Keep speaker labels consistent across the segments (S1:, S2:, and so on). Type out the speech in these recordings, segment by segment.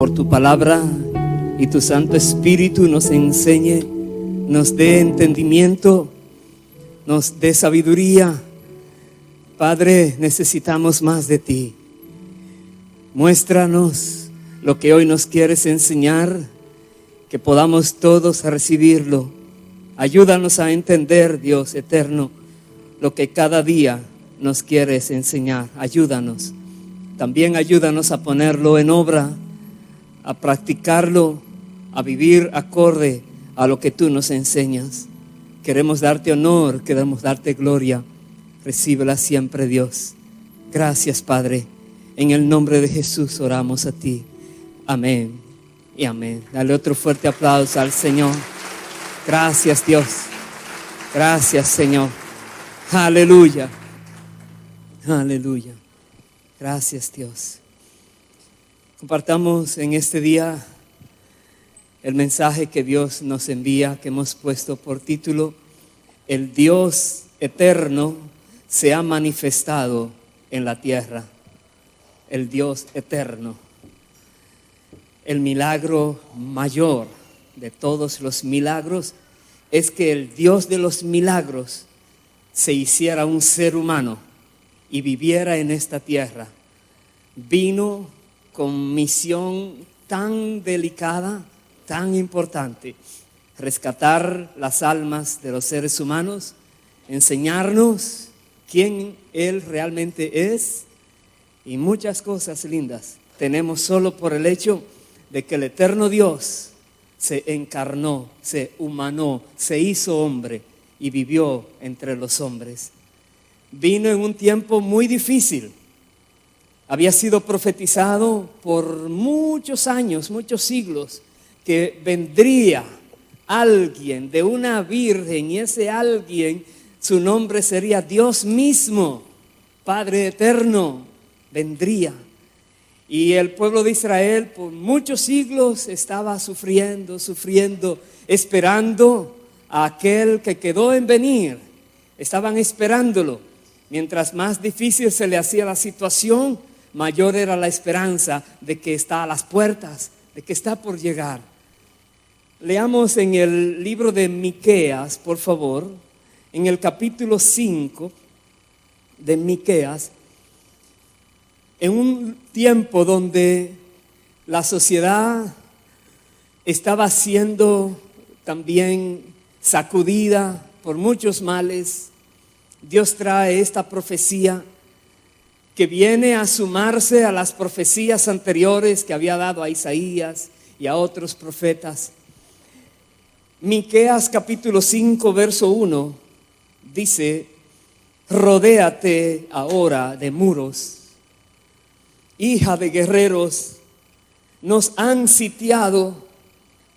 S1: por tu palabra y tu Santo Espíritu nos enseñe, nos dé entendimiento, nos dé sabiduría. Padre, necesitamos más de ti. Muéstranos lo que hoy nos quieres enseñar, que podamos todos recibirlo. Ayúdanos a entender, Dios eterno, lo que cada día nos quieres enseñar. Ayúdanos. También ayúdanos a ponerlo en obra, a practicarlo, a vivir acorde a lo que tú nos enseñas. Queremos darte honor, queremos darte gloria. Recíbela siempre, Dios. Gracias, Padre. En el nombre de Jesús oramos a ti. Amén y amén. Dale otro fuerte aplauso al Señor. Gracias, Dios. Gracias, Señor. Aleluya. Aleluya. Gracias, Dios. Compartamos en este día el mensaje que Dios nos envía, que hemos puesto por título: el Dios eterno se ha manifestado en la tierra. El Dios eterno. El milagro mayor de todos los milagros es que el Dios de los milagros se hiciera un ser humano y viviera en esta tierra. Vino con misión tan delicada, tan importante: rescatar las almas de los seres humanos, enseñarnos quién Él realmente es, y muchas cosas lindas tenemos solo por el hecho de que el eterno Dios se encarnó, se humanó, se hizo hombre y vivió entre los hombres. Vino en un tiempo muy difícil. Había sido profetizado por muchos años, muchos siglos, que vendría alguien de una virgen, y ese alguien, su nombre sería Dios mismo, Padre eterno, vendría. Y el pueblo de Israel por muchos siglos estaba sufriendo, esperando a aquel que quedó en venir. Estaban esperándolo. Mientras más difícil se le hacía la situación, mayor era la esperanza de que está a las puertas, de que está por llegar. Leamos en el libro de Miqueas, por favor, en el capítulo 5 de Miqueas. En un tiempo donde la sociedad estaba siendo también sacudida por muchos males, Dios trae esta profecía que viene a sumarse a las profecías anteriores que había dado a Isaías y a otros profetas. Miqueas capítulo 5 verso 1 dice: rodéate ahora de muros, hija de guerreros, nos han sitiado,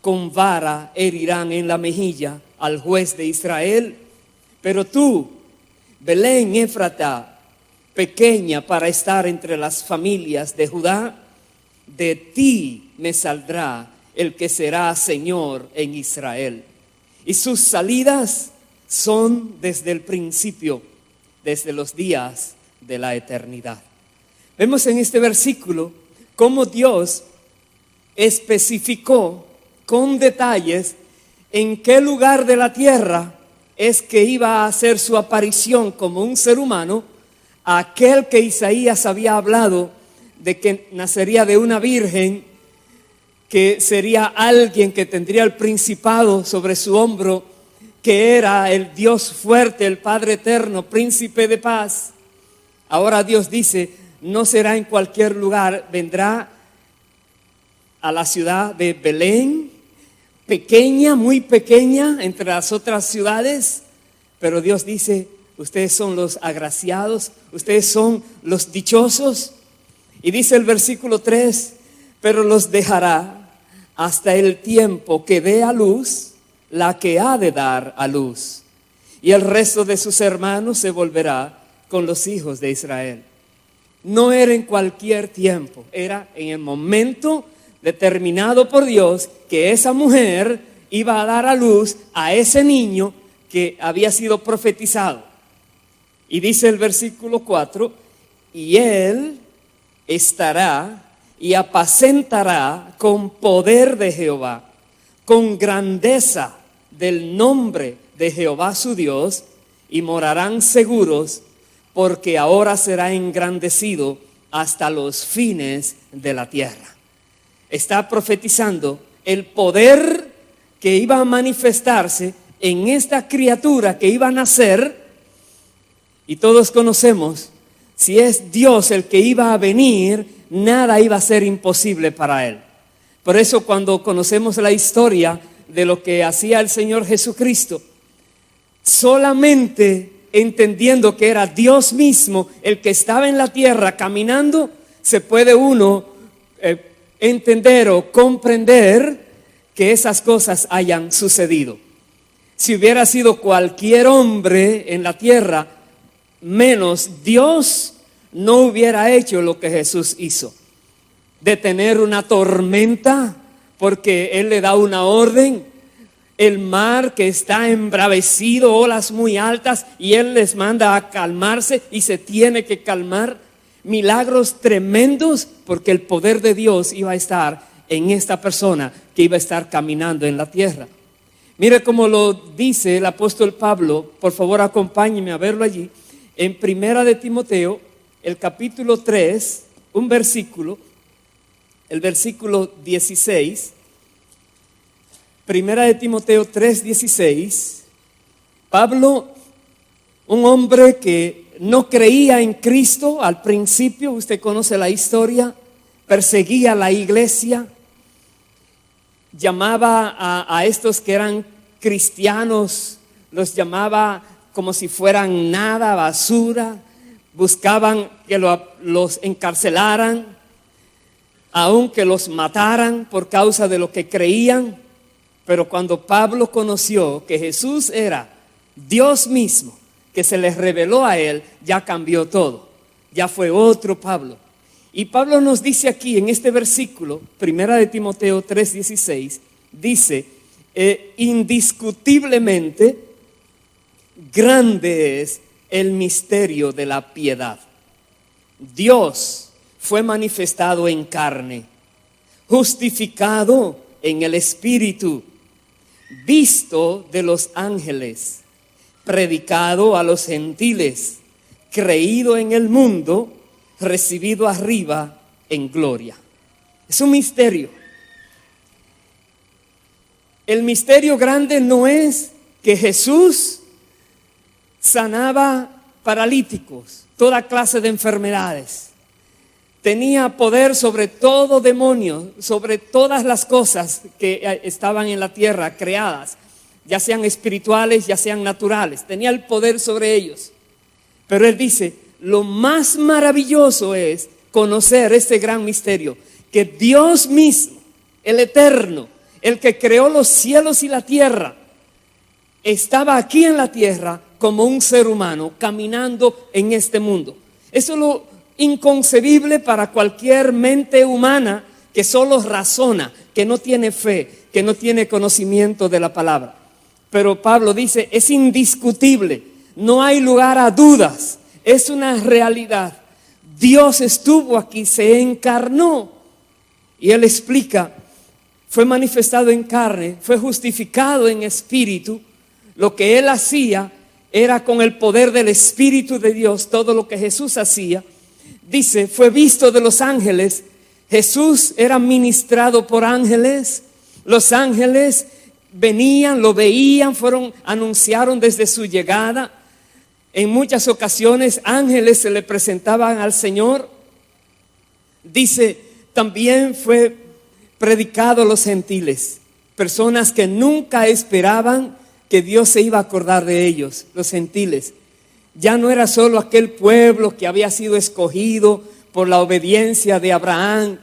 S1: con vara herirán en la mejilla al juez de Israel. Pero tú, Belén Éfrata, pequeña para estar entre las familias de Judá, de ti me saldrá el que será Señor en Israel. Y sus salidas son desde el principio, desde los días de la eternidad. Vemos en este versículo cómo Dios especificó con detalles en qué lugar de la tierra es que iba a hacer su aparición como un ser humano aquel que Isaías había hablado de que nacería de una virgen, que sería alguien que tendría el principado sobre su hombro, que era el Dios fuerte, el Padre eterno, príncipe de paz. Ahora Dios dice: no será en cualquier lugar, vendrá a la ciudad de Belén, pequeña, muy pequeña entre las otras ciudades, pero Dios dice: ustedes son los agraciados, ustedes son los dichosos. Y dice el versículo 3: pero los dejará hasta el tiempo que dé a luz la que ha de dar a luz, y el resto de sus hermanos se volverá con los hijos de Israel. No era en cualquier tiempo, era en el momento determinado por Dios que esa mujer iba a dar a luz a ese niño que había sido profetizado. Y dice el versículo 4: y él estará y apacentará con poder de Jehová, con grandeza del nombre de Jehová su Dios, y morarán seguros, porque ahora será engrandecido hasta los fines de la tierra. Está profetizando el poder que iba a manifestarse en esta criatura que iba a nacer, y todos conocemos, si es Dios el que iba a venir, nada iba a ser imposible para él. Por eso cuando conocemos la historia de lo que hacía el Señor Jesucristo, solamente entendiendo que era Dios mismo el que estaba en la tierra caminando, se puede uno entender o comprender que esas cosas hayan sucedido. Si hubiera sido cualquier hombre en la tierra, menos Dios, no hubiera hecho lo que Jesús hizo. Detener una tormenta porque Él le da una orden. El mar que está embravecido, olas muy altas, y Él les manda a calmarse y se tiene que calmar. Milagros tremendos porque el poder de Dios iba a estar en esta persona que iba a estar caminando en la tierra. Mire cómo lo dice el apóstol Pablo. Por favor, acompáñenme a verlo allí. En Primera de Timoteo, el capítulo 3, un versículo, el versículo 16. Primera de Timoteo 3:16. Pablo, un hombre que no creía en Cristo al principio, usted conoce la historia, perseguía a la iglesia, llamaba a estos que eran cristianos, los llamaba como si fueran nada, basura, buscaban que los encarcelaran, aun que los mataran por causa de lo que creían. Pero cuando Pablo conoció que Jesús era Dios mismo, que se les reveló a él, ya cambió todo, ya fue otro Pablo. Y Pablo nos dice aquí en este versículo, Primera de Timoteo 3:16, dice, indiscutiblemente grande es el misterio de la piedad. Dios fue manifestado en carne, justificado en el Espíritu, visto de los ángeles, predicado a los gentiles, creído en el mundo, recibido arriba en gloria. Es un misterio. El misterio grande no es que Jesús sanaba paralíticos, toda clase de enfermedades. Tenía poder sobre todo demonio, sobre todas las cosas que estaban en la tierra creadas, ya sean espirituales, ya sean naturales. Tenía el poder sobre ellos. Pero él dice, lo más maravilloso es conocer este gran misterio, que Dios mismo, el eterno, el que creó los cielos y la tierra, estaba aquí en la tierra como un ser humano caminando en este mundo. Eso es lo inconcebible para cualquier mente humana que solo razona, que no tiene fe, que no tiene conocimiento de la palabra. Pero Pablo dice, es indiscutible, no hay lugar a dudas, es una realidad. Dios estuvo aquí, se encarnó. Y él explica, fue manifestado en carne, fue justificado en espíritu. Lo que él hacía era con el poder del Espíritu de Dios, todo lo que Jesús hacía. Dice, fue visto de los ángeles. Jesús era ministrado por ángeles. Los ángeles venían, lo veían, anunciaron desde su llegada. En muchas ocasiones ángeles se le presentaban al Señor. Dice, también fue predicado a los gentiles, personas que nunca esperaban que Dios se iba a acordar de ellos, los gentiles. Ya no era solo aquel pueblo que había sido escogido por la obediencia de Abraham,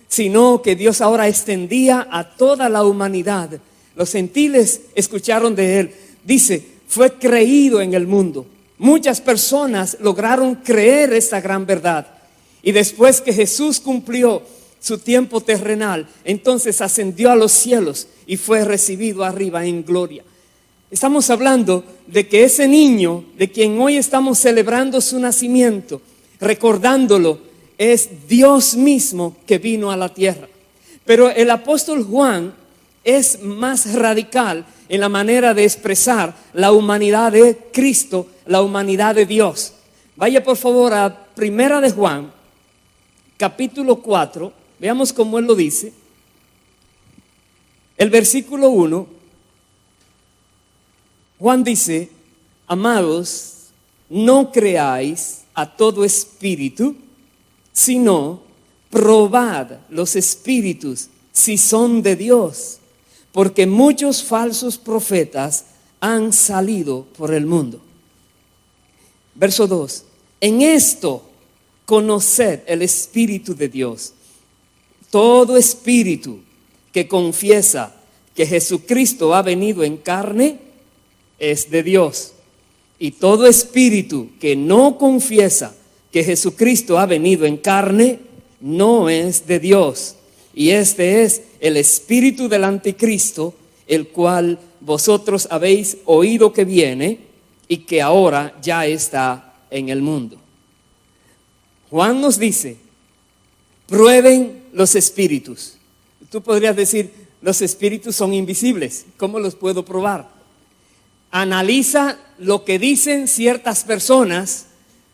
S1: sino que Dios ahora extendía a toda la humanidad. Los gentiles escucharon de él. Dice, fue creído en el mundo. Muchas personas lograron creer esta gran verdad. Y después que Jesús cumplió su tiempo terrenal, entonces ascendió a los cielos y fue recibido arriba en gloria. Estamos hablando de que ese niño, de quien hoy estamos celebrando su nacimiento, recordándolo es Dios mismo que vino a la tierra. Pero el apóstol Juan es más radical en la manera de expresar la humanidad de Cristo, la humanidad de Dios. Vaya por favor a Primera de Juan, capítulo 4, veamos cómo él lo dice. El versículo 1, Juan dice: amados, no creáis a todo espíritu, sino probad los espíritus si son de Dios, porque muchos falsos profetas han salido por el mundo. Verso 2, en esto conoced el Espíritu de Dios. Todo espíritu que confiesa que Jesucristo ha venido en carne es de Dios. Y todo espíritu que no confiesa que Jesucristo ha venido en carne no es de Dios. Y este es el espíritu del anticristo, el cual vosotros habéis oído que viene y que ahora ya está en el mundo. Juan nos dice: prueben los espíritus. Tú podrías decir: los espíritus son invisibles, ¿cómo los puedo probar? Analiza lo que dicen ciertas personas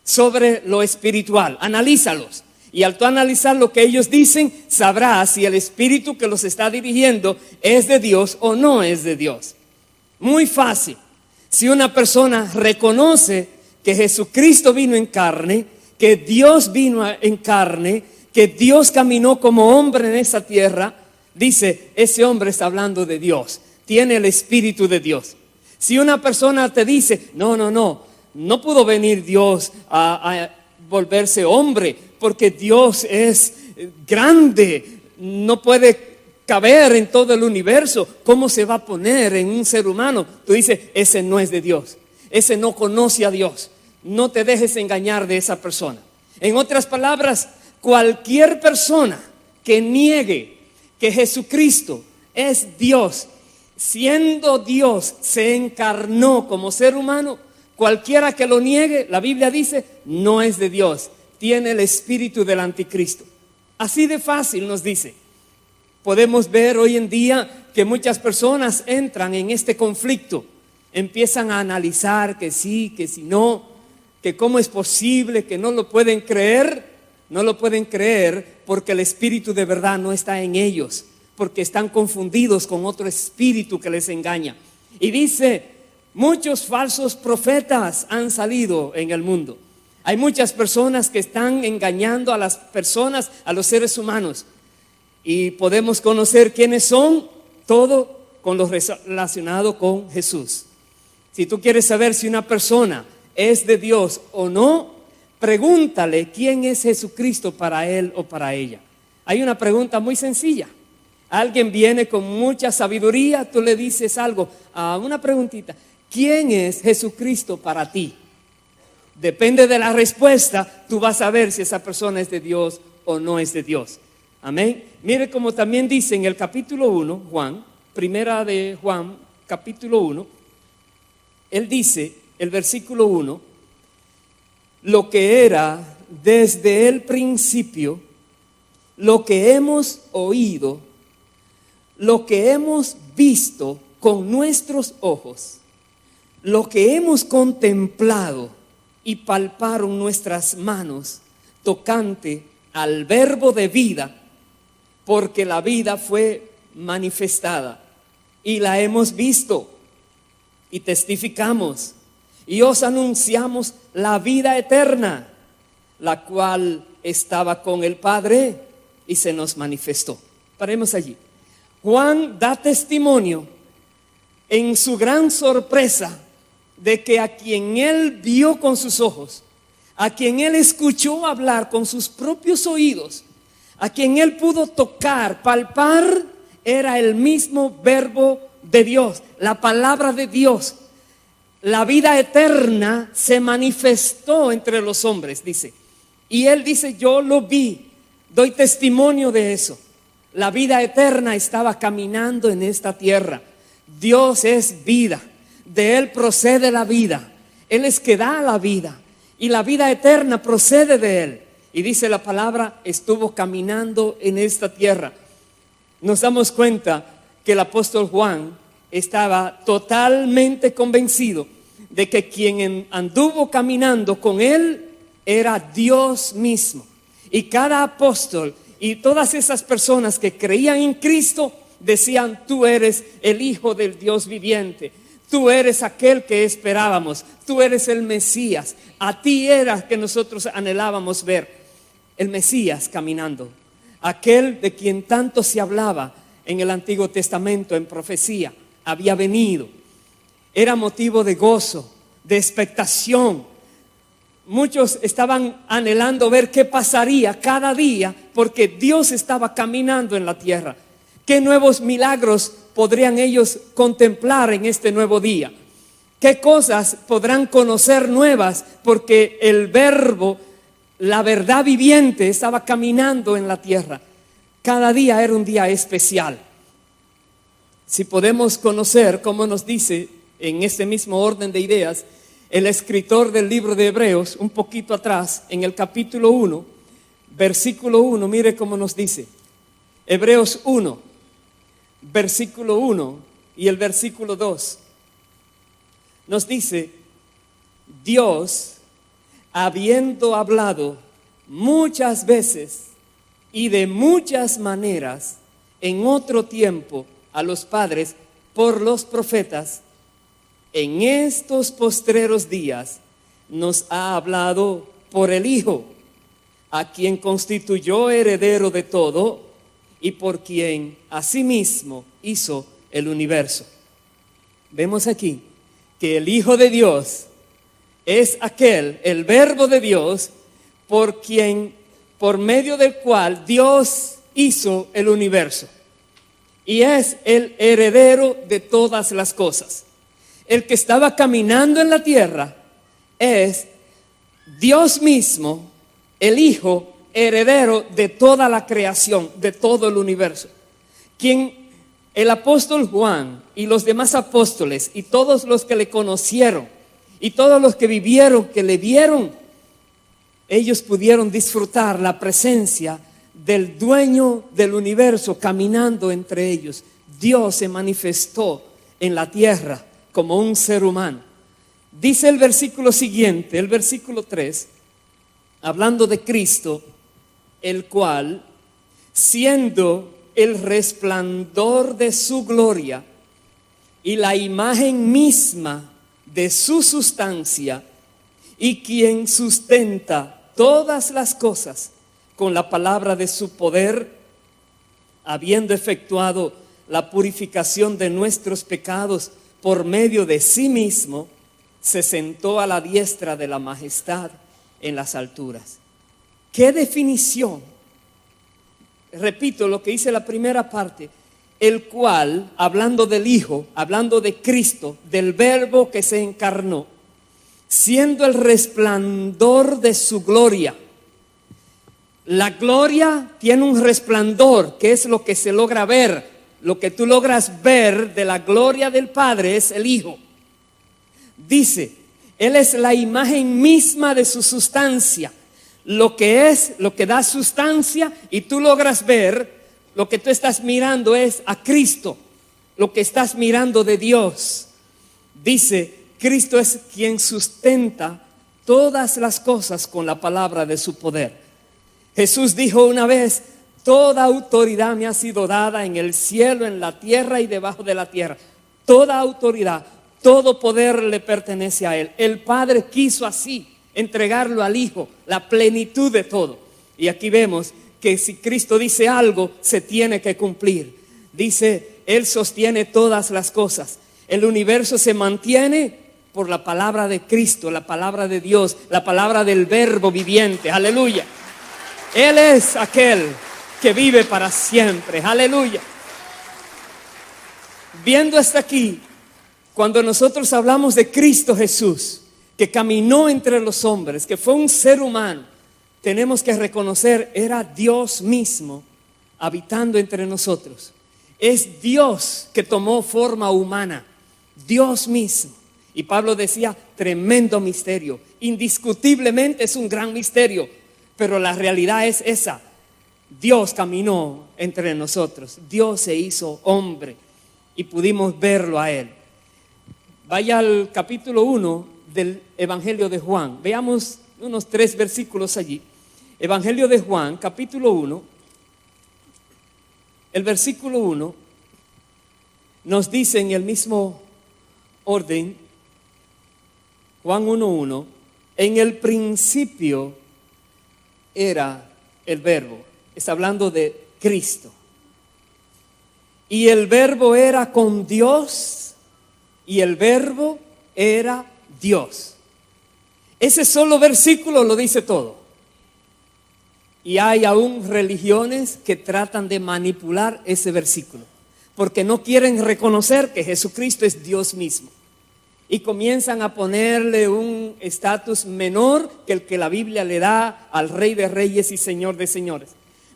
S1: sobre lo espiritual, analízalos. Y al tú analizar lo que ellos dicen, sabrás si el espíritu que los está dirigiendo es de Dios o no es de Dios. Muy fácil. Si una persona reconoce que Jesucristo vino en carne, que Dios vino en carne, que Dios caminó como hombre en esta tierra, dice: ese hombre está hablando de Dios, tiene el espíritu de Dios. Si una persona te dice: no pudo venir Dios a volverse hombre, porque Dios es grande, no puede caber en todo el universo, ¿cómo se va a poner en un ser humano? Tú dices: ese no es de Dios, ese no conoce a Dios. No te dejes engañar de esa persona. En otras palabras, cualquier persona que niegue que Jesucristo es Dios, siendo Dios, se encarnó como ser humano, cualquiera que lo niegue, la Biblia dice, no es de Dios, tiene el espíritu del anticristo. Así de fácil nos dice. Podemos ver hoy en día que muchas personas entran en este conflicto, empiezan a analizar que sí, que si no, que cómo es posible, que no lo pueden creer. No lo pueden creer porque el espíritu de verdad no está en ellos, porque están confundidos con otro espíritu que les engaña. Y dice: muchos falsos profetas han salido en el mundo. Hay muchas personas que están engañando a las personas, a los seres humanos. Y podemos conocer quiénes son, todo con lo relacionado con Jesús. Si tú quieres saber si una persona es de Dios o no, pregúntale quién es Jesucristo para él o para ella. Hay una pregunta muy sencilla. Alguien viene con mucha sabiduría, tú le dices algo, una preguntita: ¿quién es Jesucristo para ti? Depende de la respuesta, tú vas a ver si esa persona es de Dios o no es de Dios. Amén. Mire como también dice en el capítulo 1, Juan, primera de Juan, capítulo 1, él dice, el versículo 1, lo que era desde el principio, lo que hemos oído, lo que hemos visto con nuestros ojos, lo que hemos contemplado y palparon nuestras manos tocante al verbo de vida, porque la vida fue manifestada y la hemos visto y testificamos y os anunciamos la vida eterna, la cual estaba con el Padre y se nos manifestó. Paremos allí. Juan da testimonio en su gran sorpresa de que a quien él vio con sus ojos, a quien él escuchó hablar con sus propios oídos, a quien él pudo tocar, palpar, era el mismo verbo de Dios, la palabra de Dios. La vida eterna se manifestó entre los hombres, dice. Y él dice: yo lo vi, doy testimonio de eso. La vida eterna estaba caminando en esta tierra. Dios es vida, de él procede la vida. Él es que da la vida y la vida eterna procede de él. Y dice la palabra, estuvo caminando en esta tierra. Nos damos cuenta que el apóstol Juan estaba totalmente convencido de que quien anduvo caminando con él era Dios mismo. Y cada apóstol y todas esas personas que creían en Cristo decían: tú eres el Hijo del Dios viviente, tú eres aquel que esperábamos, tú eres el Mesías. A ti era que nosotros anhelábamos ver, el Mesías caminando, aquel de quien tanto se hablaba en el Antiguo Testamento, en profecía. Había venido, era motivo de gozo, de expectación. Muchos estaban anhelando ver qué pasaría cada día, porque Dios estaba caminando en la tierra. ¿Qué nuevos milagros podrían ellos contemplar en este nuevo día? ¿Qué cosas podrán conocer nuevas? Porque el Verbo, la verdad viviente, estaba caminando en la tierra. Cada día era un día especial. Si podemos conocer, como nos dice en este mismo orden de ideas el escritor del libro de Hebreos, un poquito atrás, en el capítulo 1, versículo 1, mire cómo nos dice. Hebreos 1, versículo 1 y el versículo 2. Nos dice: Dios, habiendo hablado muchas veces y de muchas maneras en otro tiempo a los padres por los profetas, en estos postreros días nos ha hablado por el Hijo, a quien constituyó heredero de todo y por quien asimismo hizo el universo. Vemos aquí que el Hijo de Dios es aquel, el Verbo de Dios, por medio del cual Dios hizo el universo. Y es el heredero de todas las cosas. El que estaba caminando en la tierra es Dios mismo, el Hijo, heredero de toda la creación, de todo el universo. Quien el apóstol Juan y los demás apóstoles y todos los que le conocieron y todos los que vivieron, que le vieron, ellos pudieron disfrutar la presencia del dueño del universo caminando entre ellos. Dios se manifestó en la tierra como un ser humano. Dice el versículo siguiente, el versículo 3, hablando de Cristo, el cual, siendo el resplandor de su gloria y la imagen misma de su sustancia, y quien sustenta todas las cosas con la palabra de su poder, habiendo efectuado la purificación de nuestros pecados por medio de sí mismo, se sentó a la diestra de la majestad en las alturas. ¿Qué definición? Repito lo que dice la primera parte: el cual, hablando del Hijo, hablando de Cristo, del Verbo que se encarnó, siendo el resplandor de su gloria. La gloria tiene un resplandor, que es lo que se logra ver. Lo que tú logras ver de la gloria del Padre es el Hijo. Dice, Él es la imagen misma de su sustancia. Lo que es, lo que da sustancia, y tú logras ver, lo que tú estás mirando es a Cristo. Lo que estás mirando de Dios. Dice, Cristo es quien sustenta todas las cosas con la palabra de su poder. Jesús dijo una vez: toda autoridad me ha sido dada en el cielo, en la tierra y debajo de la tierra. Toda autoridad, todo poder le pertenece a Él. El Padre quiso así entregarlo al Hijo, la plenitud de todo. Y aquí vemos que si Cristo dice algo, se tiene que cumplir. Dice, Él sostiene todas las cosas. El universo se mantiene por la palabra de Cristo, la palabra de Dios, la palabra del Verbo viviente. Aleluya. Él es aquel que vive para siempre. Aleluya. Viendo hasta aquí, cuando nosotros hablamos de Cristo Jesús, que caminó entre los hombres, que fue un ser humano, tenemos que reconocer, era Dios mismo habitando entre nosotros. Es Dios que tomó forma humana, Dios mismo. Y Pablo decía, tremendo misterio, indiscutiblemente es un gran misterio. Pero la realidad es esa. Dios caminó entre nosotros. Dios se hizo hombre y pudimos verlo a Él. Vaya al capítulo 1 del Evangelio de Juan. Veamos unos 3 versículos allí. Evangelio de Juan, capítulo 1. El versículo 1 nos dice en el mismo orden, Juan 1:1, en el principio era el verbo. Está hablando de Cristo. Y el verbo era con Dios y el verbo era Dios. Ese solo versículo lo dice todo. Y hay aún religiones que tratan de manipular ese versículo, porque no quieren reconocer que Jesucristo es Dios mismo. Y comienzan a ponerle un estatus menor que el que la Biblia le da al Rey de Reyes y Señor de Señores.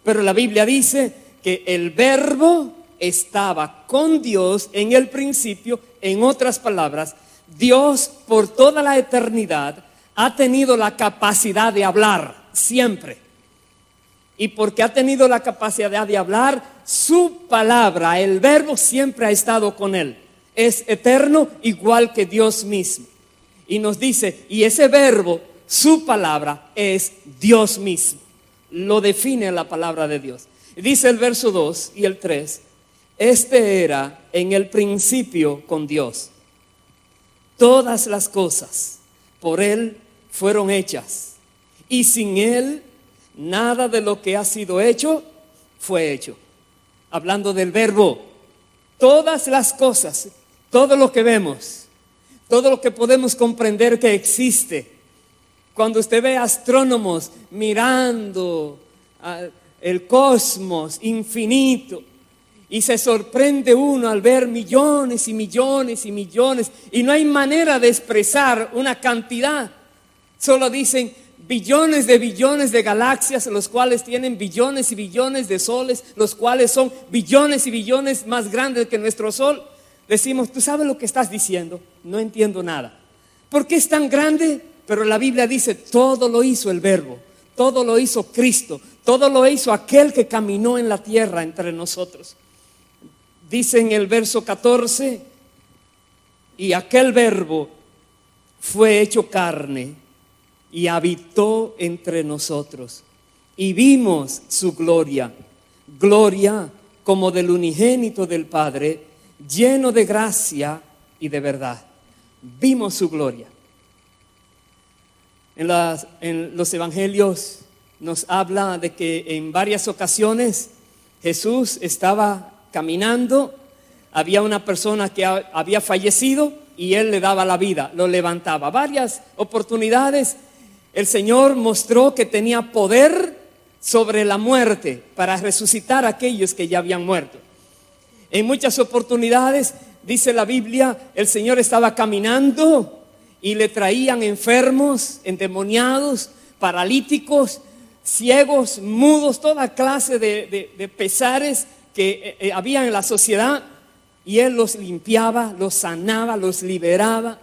S1: Pero la Biblia dice que el verbo estaba con Dios en el principio. En otras palabras, Dios por toda la eternidad ha tenido la capacidad de hablar siempre. Y porque ha tenido la capacidad de hablar, su palabra, el verbo, siempre ha estado con él. Es eterno igual que Dios mismo. Y nos dice, y ese verbo, su palabra, es Dios mismo. Lo define la palabra de Dios. Dice el verso 2 y el 3, este era en el principio con Dios. Todas las cosas por Él fueron hechas. Y sin Él, nada de lo que ha sido hecho fue hecho. Hablando del verbo, todas las cosas, todo lo que vemos, todo lo que podemos comprender que existe. Cuando usted ve astrónomos mirando el cosmos infinito y se sorprende uno al ver millones y millones y millones, y no hay manera de expresar una cantidad, solo dicen billones de galaxias, los cuales tienen billones y billones de soles, los cuales son billones y billones más grandes que nuestro sol. Decimos, ¿tú sabes lo que estás diciendo? No entiendo nada. ¿Por qué es tan grande? Pero la Biblia dice, todo lo hizo el verbo, todo lo hizo Cristo, todo lo hizo aquel que caminó en la tierra entre nosotros. Dice en el verso 14, y aquel verbo fue hecho carne y habitó entre nosotros, y vimos su gloria, gloria como del unigénito del Padre, lleno de gracia y de verdad. Vimos su gloria. En los evangelios nos habla de que en varias ocasiones Jesús estaba caminando, había una persona que había fallecido y Él le daba la vida, lo levantaba. Varias oportunidades el Señor mostró que tenía poder sobre la muerte para resucitar a aquellos que ya habían muerto. En muchas oportunidades, dice la Biblia, el Señor estaba caminando y le traían enfermos, endemoniados, paralíticos, ciegos, mudos, toda clase de pesares que había en la sociedad, y Él los limpiaba, los sanaba, los liberaba.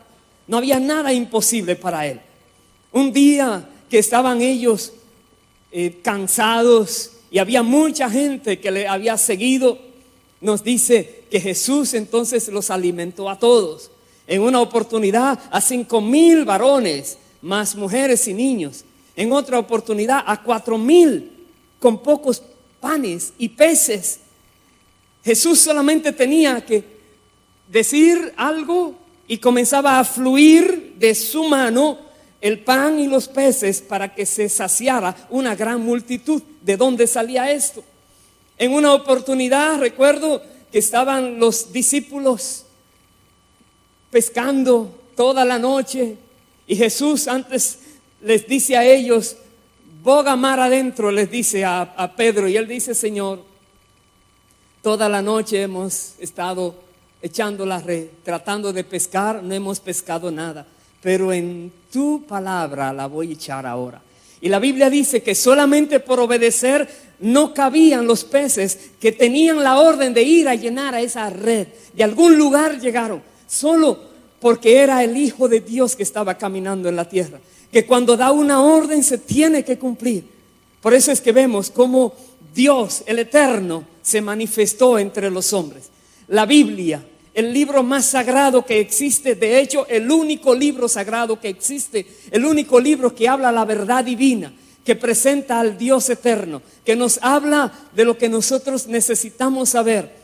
S1: No había nada imposible para Él. Un día que estaban ellos cansados y había mucha gente que le había seguido, nos dice que Jesús entonces los alimentó a todos. En una oportunidad a 5,000 varones, más mujeres y niños. En otra oportunidad a 4,000 con pocos panes y peces. Jesús solamente tenía que decir algo y comenzaba a fluir de su mano el pan y los peces para que se saciara una gran multitud. ¿De dónde salía esto? En una oportunidad recuerdo que estaban los discípulos pescando toda la noche y Jesús antes les dice a ellos, boga mar adentro, les dice a Pedro, y él dice, Señor, toda la noche hemos estado echando la red, tratando de pescar, no hemos pescado nada, pero en tu palabra la voy a echar ahora. Y la Biblia dice que solamente por obedecer no cabían los peces que tenían la orden de ir a llenar a esa red. De algún lugar llegaron, solo porque era el Hijo de Dios que estaba caminando en la tierra. Que cuando da una orden se tiene que cumplir. Por eso es que vemos cómo Dios, el Eterno, se manifestó entre los hombres. La Biblia, el libro más sagrado que existe, de hecho el único libro sagrado que existe, el único libro que habla la verdad divina, que presenta al Dios eterno, que nos habla de lo que nosotros necesitamos saber.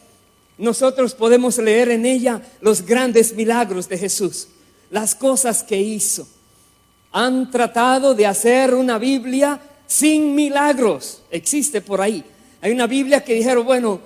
S1: Nosotros podemos leer en ella los grandes milagros de Jesús, las cosas que hizo. Han tratado de hacer una Biblia sin milagros, existe por ahí. Hay una Biblia que dijeron, bueno,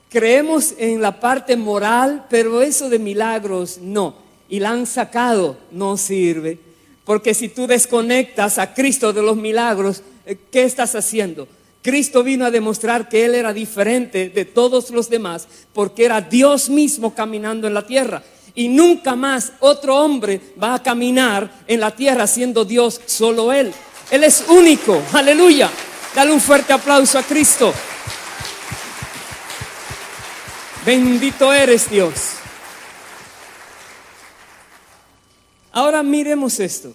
S1: creemos en la parte moral, pero eso de milagros no. Y la han sacado, no sirve. Porque si tú desconectas a Cristo de los milagros, ¿qué estás haciendo? Cristo vino a demostrar que Él era diferente de todos los demás, porque era Dios mismo caminando en la tierra. Y nunca más otro hombre va a caminar en la tierra siendo Dios, solo Él. Él es único, aleluya. Dale un fuerte aplauso a Cristo. Bendito eres, Dios. Ahora miremos esto.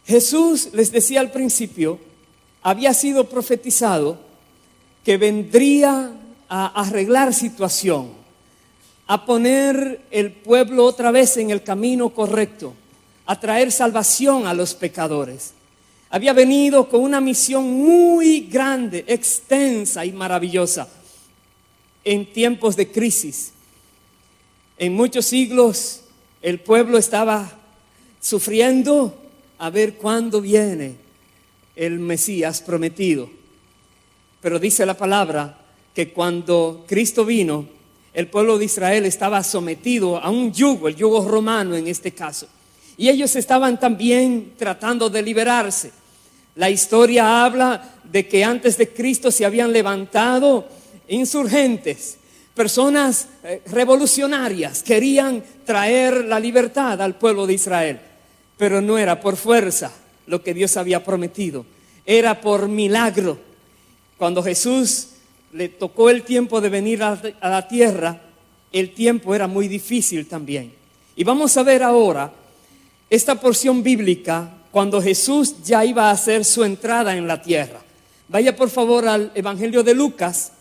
S1: Jesús, les decía al principio, había sido profetizado que vendría a arreglar situación, a poner el pueblo otra vez en el camino correcto, a traer salvación a los pecadores. Había venido con una misión muy grande, extensa y maravillosa en tiempos de crisis. En muchos siglos el pueblo estaba sufriendo a ver cuándo viene el Mesías prometido. Pero dice la palabra que cuando Cristo vino, el pueblo de Israel estaba sometido a un yugo, el yugo romano en este caso. Y ellos estaban también tratando de liberarse. La historia habla de que antes de Cristo se habían levantado insurgentes, personas revolucionarias, querían traer la libertad al pueblo de Israel. Pero no era por fuerza lo que Dios había prometido, era por milagro. Cuando Jesús le tocó el tiempo de venir a la tierra, el tiempo era muy difícil también. Y vamos a ver ahora esta porción bíblica cuando Jesús ya iba a hacer su entrada en la tierra. Vaya por favor al Evangelio de Lucas,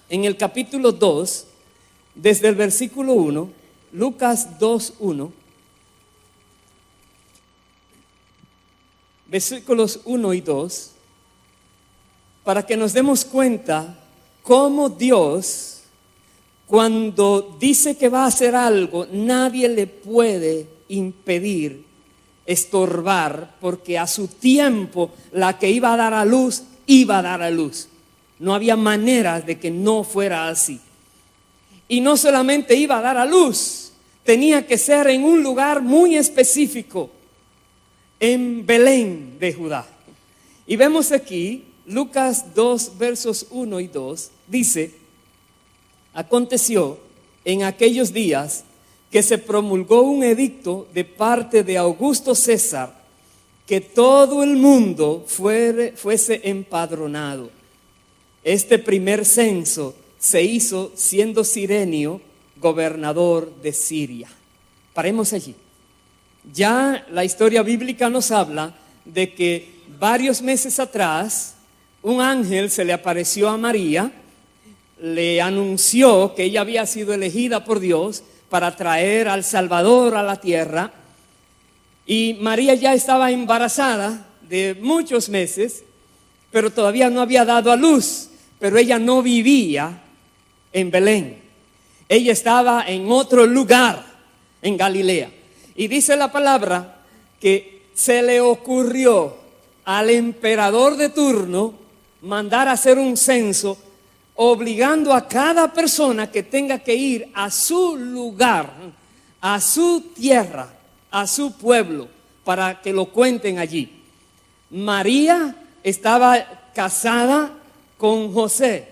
S1: en el capítulo 2, desde el versículo 1, Lucas 2:1. Versículos 1 y 2, para que nos demos cuenta cómo Dios, cuando dice que va a hacer algo, nadie le puede impedir, estorbar, porque a su tiempo la que iba a dar a luz, iba a dar a luz. No había manera de que no fuera así. Y no solamente iba a dar a luz, tenía que ser en un lugar muy específico, en Belén de Judá. Y vemos aquí Lucas 2 versos 1 y 2, dice: aconteció en aquellos días que se promulgó un edicto de parte de Augusto César, que todo el mundo fuese empadronado. Este primer censo se hizo siendo Cirenio gobernador de Siria. Paremos allí. Ya la historia bíblica nos habla de que varios meses atrás un ángel se le apareció a María, le anunció que ella había sido elegida por Dios para traer al Salvador a la tierra, y María ya estaba embarazada de muchos meses, pero todavía no había dado a luz. Pero ella no vivía en Belén, ella estaba en otro lugar, en Galilea. Y dice la palabra que se le ocurrió al emperador de turno mandar a hacer un censo, obligando a cada persona que tenga que ir a su lugar, a su tierra, a su pueblo, para que lo cuenten allí. María estaba casada con José,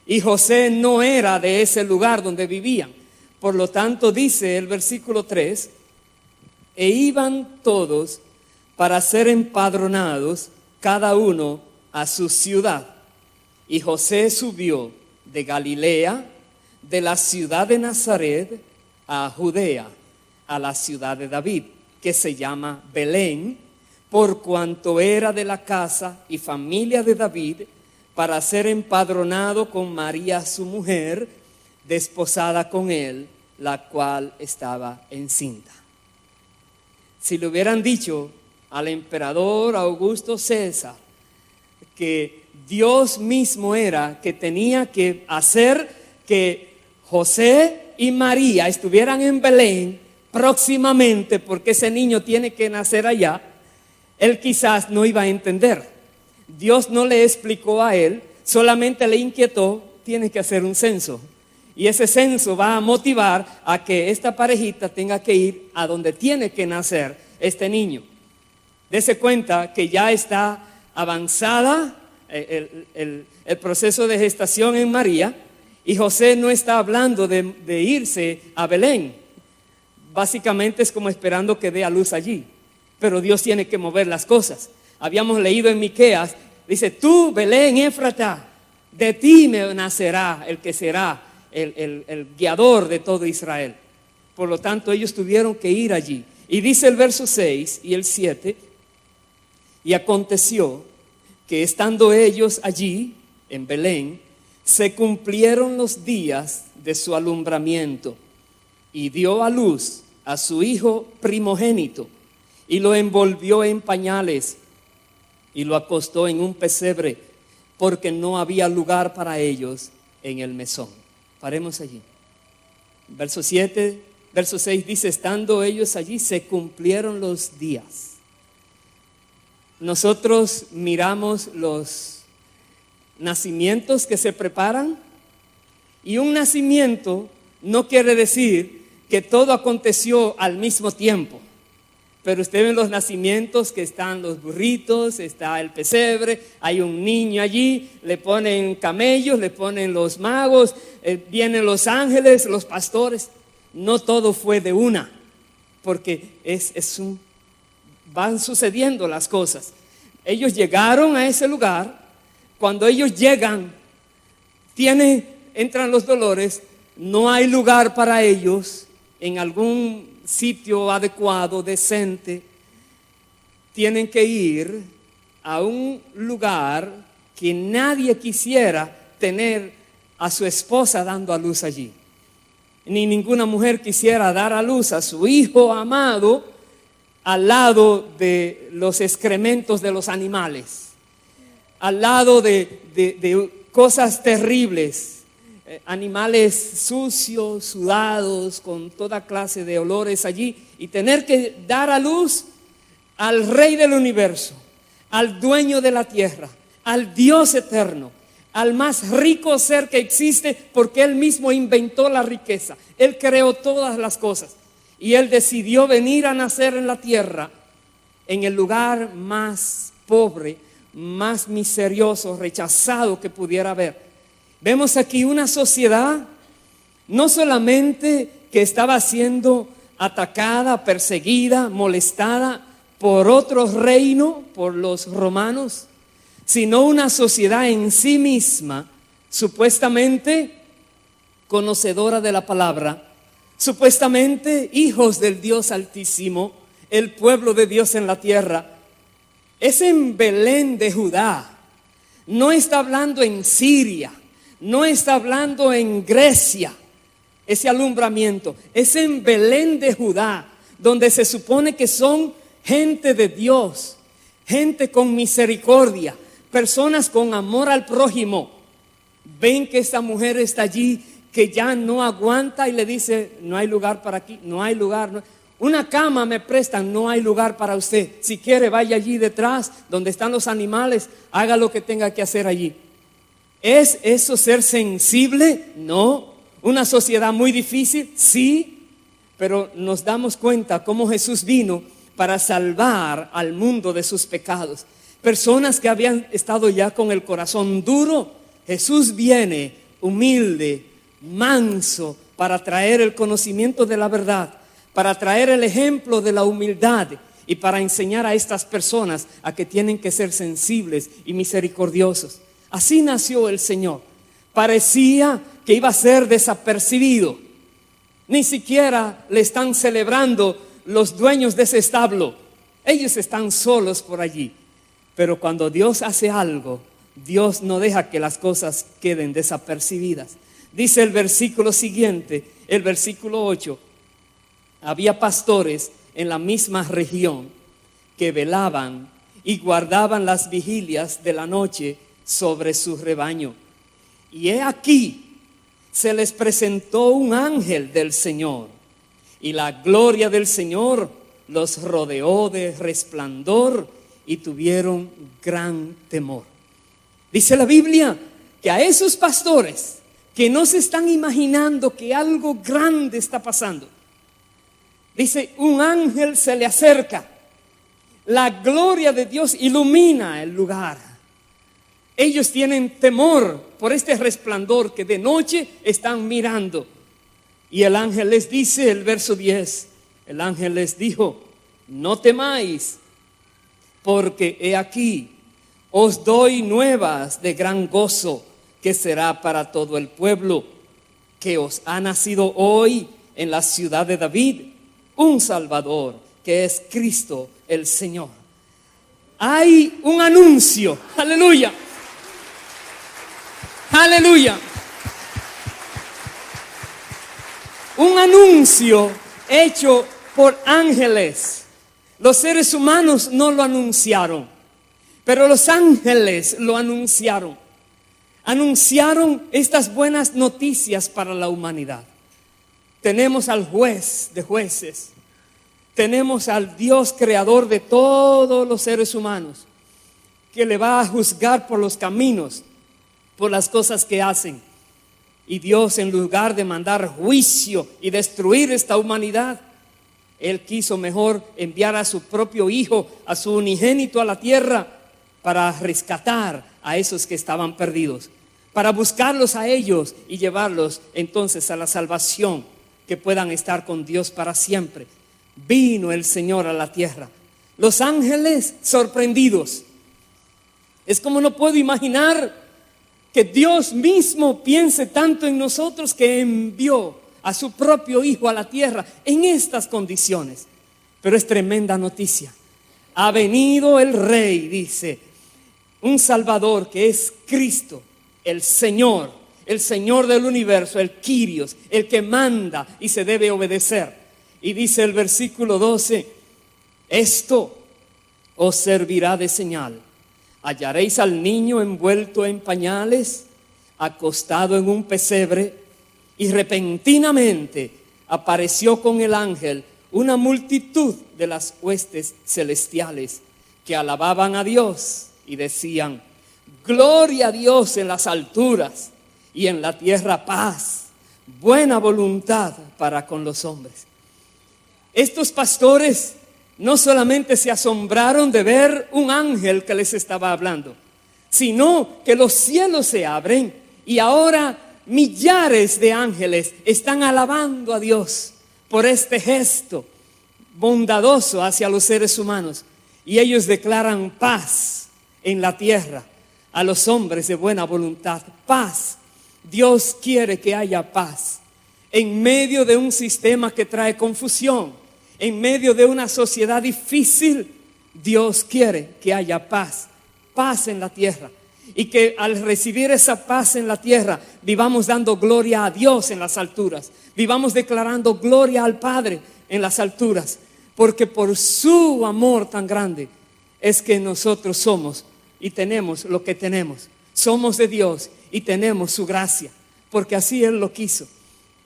S1: y José no era de ese lugar donde vivían. Por lo tanto, dice el versículo 3, e iban todos para ser empadronados, cada uno a su ciudad. Y José subió de Galilea, de la ciudad de Nazaret, a Judea, a la ciudad de David, que se llama Belén, por cuanto era de la casa y familia de David, para ser empadronado con María su mujer, desposada con él, la cual estaba encinta. Si le hubieran dicho al emperador Augusto César que Dios mismo era que tenía que hacer que José y María estuvieran en Belén próximamente, porque ese niño tiene que nacer allá, él quizás no iba a entender. Dios no le explicó a él, solamente le inquietó: tiene que hacer un censo. Y ese censo va a motivar a que esta parejita tenga que ir a donde tiene que nacer este niño. Dese cuenta que ya está avanzada el proceso de gestación en María, y José no está hablando de irse a Belén. Básicamente es como esperando que dé a luz allí, pero Dios tiene que mover las cosas. Habíamos leído en Miqueas, dice: tú, Belén Éfrata, de ti me nacerá el que será el guiador de todo Israel. Por lo tanto, ellos tuvieron que ir allí. Y dice el verso 6 y el 7: y aconteció que estando ellos allí en Belén, se cumplieron los días de su alumbramiento, y dio a luz a su hijo primogénito, y lo envolvió en pañales, y lo acostó en un pesebre, porque no había lugar para ellos en el mesón. Paremos allí. Verso 6 dice: estando ellos allí, se cumplieron los días. Nosotros miramos los nacimientos que se preparan, y un nacimiento no quiere decir que todo aconteció al mismo tiempo. Pero usted ve los nacimientos que están los burritos, está el pesebre, hay un niño allí, le ponen camellos, le ponen los magos, vienen los ángeles, los pastores. No todo fue de una, porque van sucediendo las cosas. Ellos llegaron a ese lugar. Cuando ellos llegan, entran los dolores, no hay lugar para ellos en algún sitio adecuado, decente. Tienen que ir a un lugar que nadie quisiera tener a su esposa dando a luz allí. Ni ninguna mujer quisiera dar a luz a su hijo amado al lado de los excrementos de los animales, al lado de cosas terribles, animales sucios, sudados, con toda clase de olores allí, y tener que dar a luz al Rey del universo, al dueño de la tierra, al Dios eterno, al más rico ser que existe, porque Él mismo inventó la riqueza. Él creó todas las cosas, y Él decidió venir a nacer en la tierra, en el lugar más pobre, más miserioso, rechazado que pudiera haber. Vemos aquí una sociedad no solamente que estaba siendo atacada, perseguida, molestada por otro reino, por los romanos, sino una sociedad en sí misma, supuestamente conocedora de la palabra, supuestamente hijos del Dios Altísimo, el pueblo de Dios en la tierra. Es en Belén de Judá. No está hablando en Siria, no está hablando en Grecia. Ese alumbramiento es en Belén de Judá, donde se supone que son gente de Dios, gente con misericordia, personas con amor al prójimo. Ven que esta mujer está allí, que ya no aguanta, y le dice: no hay lugar para aquí, no hay lugar. Una cama me prestan, no hay lugar para usted. Si quiere, vaya allí detrás, donde están los animales, haga lo que tenga que hacer allí. ¿Es eso ser sensible? No. ¿Una sociedad muy difícil? Sí. Pero nos damos cuenta cómo Jesús vino para salvar al mundo de sus pecados. Personas que habían estado ya con el corazón duro, Jesús viene humilde, manso, para traer el conocimiento de la verdad, para traer el ejemplo de la humildad, y para enseñar a estas personas a que tienen que ser sensibles y misericordiosos. Así nació el Señor. Parecía que iba a ser desapercibido. Ni siquiera le están celebrando los dueños de ese establo. Ellos están solos por allí. Pero cuando Dios hace algo, Dios no deja que las cosas queden desapercibidas. Dice el versículo siguiente, el versículo 8. Había pastores en la misma región que velaban y guardaban las vigilias de la noche sobre su rebaño. Y he aquí, se les presentó un ángel del Señor, y la gloria del Señor los rodeó de resplandor y tuvieron gran temor. Dice la Biblia que a esos pastores que no se están imaginando que algo grande está pasando, dice, un ángel se le acerca, la gloria de Dios ilumina el lugar. Ellos tienen temor por este resplandor que de noche están mirando. Y el ángel les dice, el verso 10, el ángel les dijo, no temáis, porque he aquí, os doy nuevas de gran gozo, que será para todo el pueblo, que os ha nacido hoy en la ciudad de David un Salvador, que es Cristo el Señor. Hay un anuncio, aleluya, aleluya, un anuncio hecho por ángeles. Los seres humanos no lo anunciaron, pero los ángeles lo anunciaron. Anunciaron estas buenas noticias para la humanidad. Tenemos al juez de jueces, tenemos al Dios creador de todos los seres humanos, que le va a juzgar por los caminos, por las cosas que hacen. Y Dios, en lugar de mandar juicio y destruir esta humanidad, Él quiso mejor enviar a su propio Hijo, a su unigénito a la tierra, para rescatar a esos que estaban perdidos, para buscarlos a ellos y llevarlos entonces a la salvación, que puedan estar con Dios para siempre. Vino el Señor a la tierra. Los ángeles sorprendidos. Es como no puedo imaginar que Dios mismo piense tanto en nosotros que envió a su propio Hijo a la tierra en estas condiciones. Pero es tremenda noticia. Ha venido el Rey, dice, un Salvador que es Cristo, el Señor del universo, el Kyrios, el que manda y se debe obedecer. Y dice el versículo 12, esto os servirá de señal. Hallaréis al niño envuelto en pañales, acostado en un pesebre, y repentinamente apareció con el ángel una multitud de las huestes celestiales que alababan a Dios y decían, gloria a Dios en las alturas y en la tierra paz, buena voluntad para con los hombres. Estos pastores no solamente se asombraron de ver un ángel que les estaba hablando, sino que los cielos se abren y ahora millares de ángeles están alabando a Dios por este gesto bondadoso hacia los seres humanos. Y ellos declaran paz en la tierra a los hombres de buena voluntad. Paz. Dios quiere que haya paz en medio de un sistema que trae confusión, en medio de una sociedad difícil. Dios quiere que haya paz, paz en la tierra, y que al recibir esa paz en la tierra vivamos dando gloria a Dios en las alturas, vivamos declarando gloria al Padre en las alturas, porque por su amor tan grande es que nosotros somos y tenemos lo que tenemos. Somos de Dios y tenemos su gracia, porque así Él lo quiso.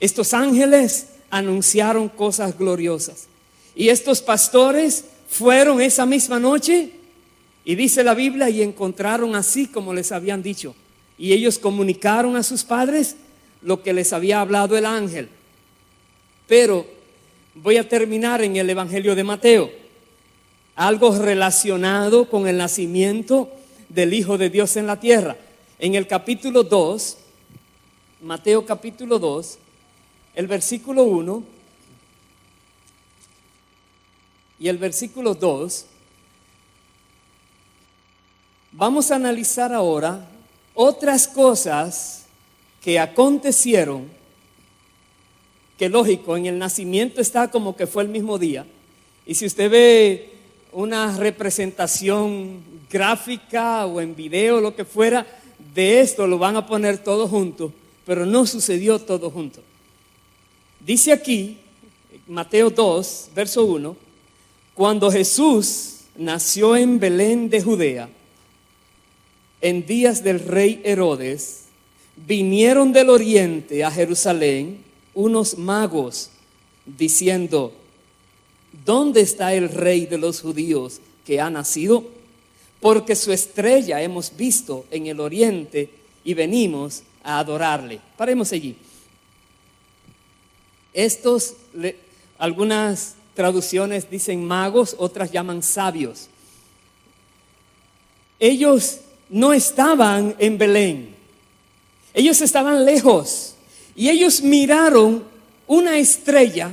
S1: Estos ángeles anunciaron cosas gloriosas, y estos pastores fueron esa misma noche, y dice la Biblia, y encontraron así como les habían dicho, y ellos comunicaron a sus padres lo que les había hablado el ángel. Pero voy a terminar en el Evangelio de Mateo, algo relacionado con el nacimiento del Hijo de Dios en la tierra. En el capítulo 2, Mateo capítulo 2, el versículo 1 y el versículo 2, vamos a analizar ahora otras cosas que acontecieron, que lógico, en el nacimiento está como que fue el mismo día. Y si usted ve una representación gráfica o en video, lo que fuera, de esto lo van a poner todo junto, pero no sucedió todo junto. Dice aquí, Mateo 2, verso 1, cuando Jesús nació en Belén de Judea, en días del rey Herodes, vinieron del oriente a Jerusalén unos magos diciendo: ¿dónde está el rey de los judíos que ha nacido? Porque su estrella hemos visto en el oriente y venimos a adorarle. Paremos allí. Algunas traducciones dicen magos, otras llaman sabios. Ellos no estaban en Belén, ellos estaban lejos y ellos miraron una estrella,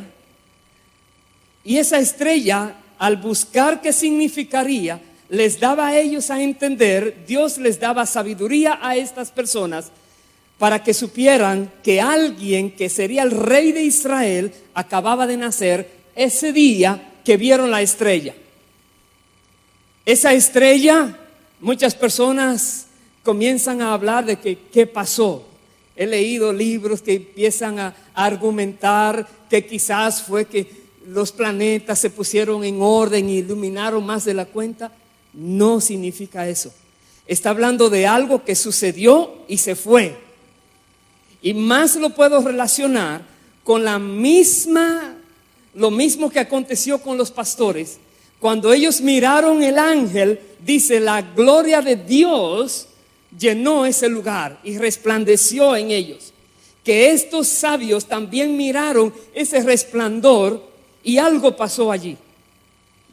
S1: y esa estrella, al buscar qué significaría, les daba a ellos a entender, Dios les daba sabiduría a estas personas para que supieran que alguien que sería el rey de Israel acababa de nacer ese día que vieron la estrella. Esa estrella, muchas personas comienzan a hablar de que qué pasó. He leído libros que empiezan a argumentar que quizás fue que los planetas se pusieron en orden y iluminaron más de la cuenta. No significa eso. Está hablando de algo que sucedió y se fue. Y más lo puedo relacionar con lo mismo que aconteció con los pastores. Cuando ellos miraron el ángel, dice, la gloria de Dios llenó ese lugar y resplandeció en ellos. Que estos sabios también miraron ese resplandor y algo pasó allí.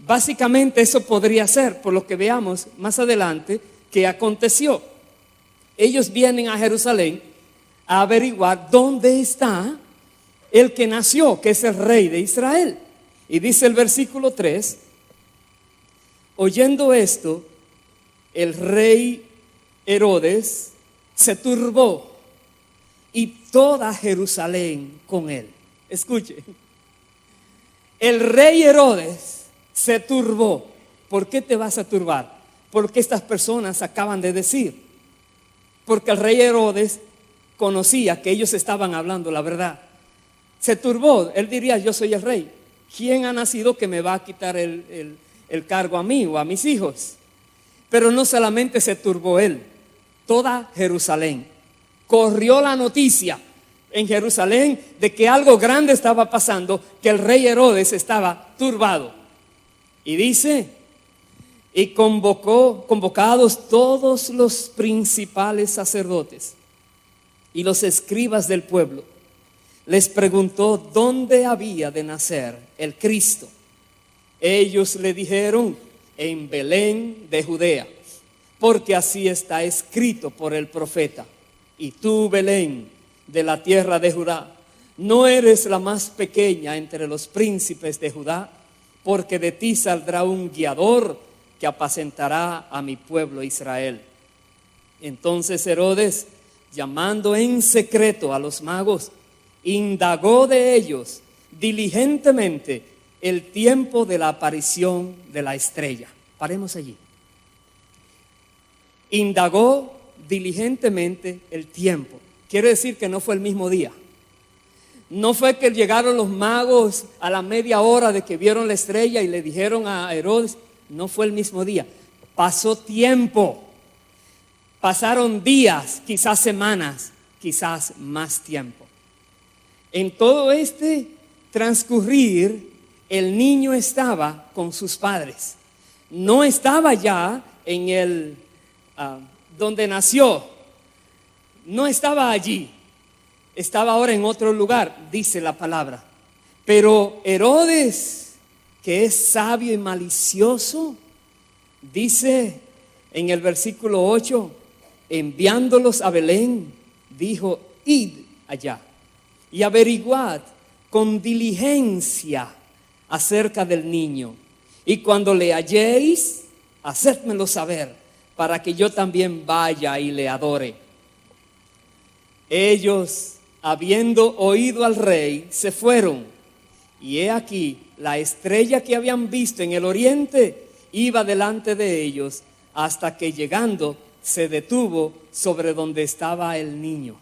S1: Básicamente eso podría ser, por lo que veamos más adelante, que aconteció. Ellos vienen a Jerusalén a averiguar dónde está el que nació, que es el rey de Israel. Y dice el versículo 3, oyendo esto, el rey Herodes se turbó y toda Jerusalén con él. Escuche, el rey Herodes se turbó. ¿Por qué te vas a turbar? Porque estas personas acaban de decir. Porque el rey Herodes conocía que ellos estaban hablando la verdad. Se turbó. Él diría: yo soy el rey. ¿Quién ha nacido que me va a quitar el cargo a mí o a mis hijos? Pero no solamente se turbó él, toda Jerusalén. Corrió la noticia en Jerusalén de que algo grande estaba pasando, que el rey Herodes estaba turbado. Y dice, y convocados todos los principales sacerdotes y los escribas del pueblo, les preguntó dónde había de nacer el Cristo. Ellos le dijeron: en Belén de Judea, porque así está escrito por el profeta: y tú, Belén, de la tierra de Judá, no eres la más pequeña entre los príncipes de Judá, porque de ti saldrá un guiador que apacentará a mi pueblo Israel. Entonces Herodes, llamando en secreto a los magos, indagó de ellos diligentemente el tiempo de la aparición de la estrella. Paremos allí. Indagó diligentemente el tiempo. Quiere decir que no fue el mismo día. No fue que llegaron los magos a la media hora de que vieron la estrella y le dijeron a Herodes. No fue el mismo día. Pasó tiempo. Pasaron días, quizás semanas, quizás más tiempo. En todo este transcurrir, el niño estaba con sus padres. No estaba ya en el donde nació. No estaba allí. Estaba ahora en otro lugar, dice la palabra. Pero Herodes, que es sabio y malicioso, dice en el versículo 8, enviándolos a Belén, dijo: id allá y averiguad con diligencia acerca del niño, y cuando le halléis, hacedmelo saber, para que yo también vaya y le adore. Ellos, habiendo oído al rey, se fueron, y he aquí la estrella que habían visto en el oriente iba delante de ellos hasta que llegando se detuvo sobre donde estaba el niño.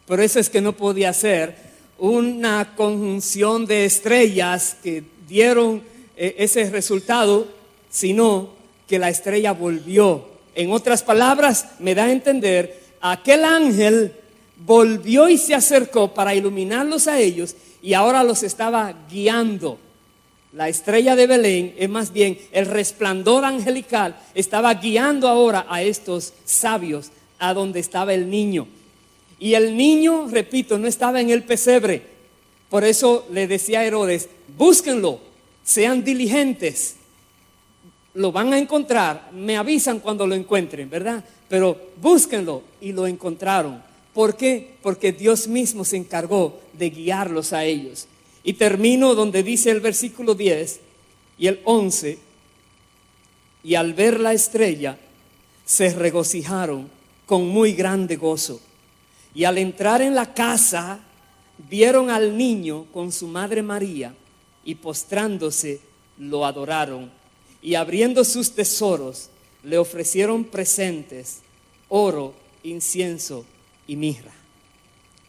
S1: Por eso es que no podía ser una conjunción de estrellas que dieron ese resultado, sino que la estrella volvió. En otras palabras, me da a entender, aquel ángel volvió y se acercó para iluminarlos a ellos y ahora los estaba guiando. La estrella de Belén es más bien el resplandor angelical, estaba guiando ahora a estos sabios a donde estaba el niño. Y el niño, repito, no estaba en el pesebre. Por eso le decía a Herodes, búsquenlo, sean diligentes. Lo van a encontrar, me avisan cuando lo encuentren, ¿verdad? Pero búsquenlo, y lo encontraron. ¿Por qué? Porque Dios mismo se encargó de guiarlos a ellos. Y termino donde dice el versículo 10 y el 11. Y al ver la estrella, se regocijaron con muy grande gozo. Y al entrar en la casa, vieron al niño con su madre María, y postrándose, lo adoraron. Y abriendo sus tesoros, le ofrecieron presentes, oro, incienso y mirra.